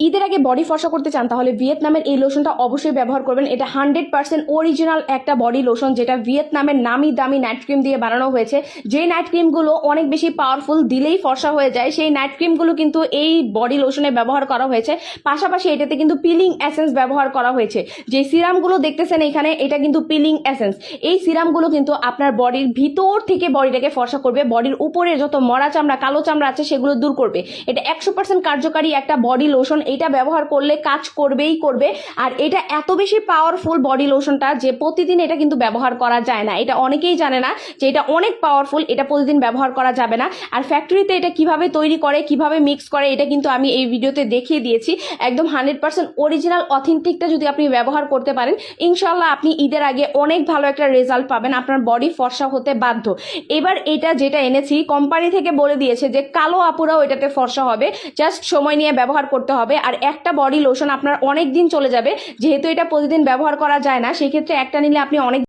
ঈদের আগে বডি ফর্সা করতে চান তাহলে ভিয়েতনামের এই লোশনটা অবশ্যই ব্যবহার করবেন। এটা 100% অরিজিনাল একটা বডি লোশন, যেটা ভিয়েতনামের নামি দামি নাইট ক্রিম দিয়ে বানানো হয়েছে। যে নাইট ক্রিমগুলো অনেক বেশি পাওয়ারফুল, দিলেই ফর্সা হয়ে যায়, সেই নাইট ক্রিমগুলো কিন্তু এই বডি লোশনে ব্যবহার করা হয়েছে। পাশাপাশি এটাতে কিন্তু পিলিং এসেন্স ব্যবহার করা হয়েছে। যে সিরামগুলো দেখতেছেন এখানে, এটা কিন্তু পিলিং এসেন্স। এই সিরামগুলো কিন্তু আপনার বডির ভিতর থেকে বডিটাকে ফর্সা করবে, বডির উপরে যত মরা চামড়া কালো চামড়া আছে সেগুলো দূর করবে। এটা 100% কার্যকারী একটা বডি লোশন। এটা ব্যবহার করলে কাজ করবেই করবে। আর এটা এত বেশি পাওয়ারফুল বডি লোশনটা যে প্রতিদিন এটা কিন্তু ব্যবহার করা যায় না। এটা অনেকেই জানে না যে এটা অনেক পাওয়ারফুল, এটা প্রতিদিন ব্যবহার করা যাবে না। আর ফ্যাক্টরিতে এটা কিভাবে তৈরি করে, কিভাবে মিক্স করে, এটা কিন্তু আমি এই ভিডিওতে দেখিয়ে দিয়েছি। একদম 100% অরিজিনাল অথেন্টিকটা যদি আপনি ব্যবহার করতে পারেন, ইনশাল্লাহ আপনি ঈদের আগে অনেক ভালো একটা রেজাল্ট পাবেন। আপনার বডি ফর্সা হতে বাধ্য। এবার এটা যেটা এনেছি, কোম্পানি থেকে বলে দিয়েছে যে কালো আপুরাও এটাতে ফর্সা হবে, জাস্ট সময় নিয়ে ব্যবহার করতে হবে। আর একটা বডি লোশন আপনার অনেক দিন চলে যাবে, যেহেতু এটা প্রতিদিন ব্যবহার করা যায় না, সেই ক্ষেত্রে একটা নিলে আপনি অনেক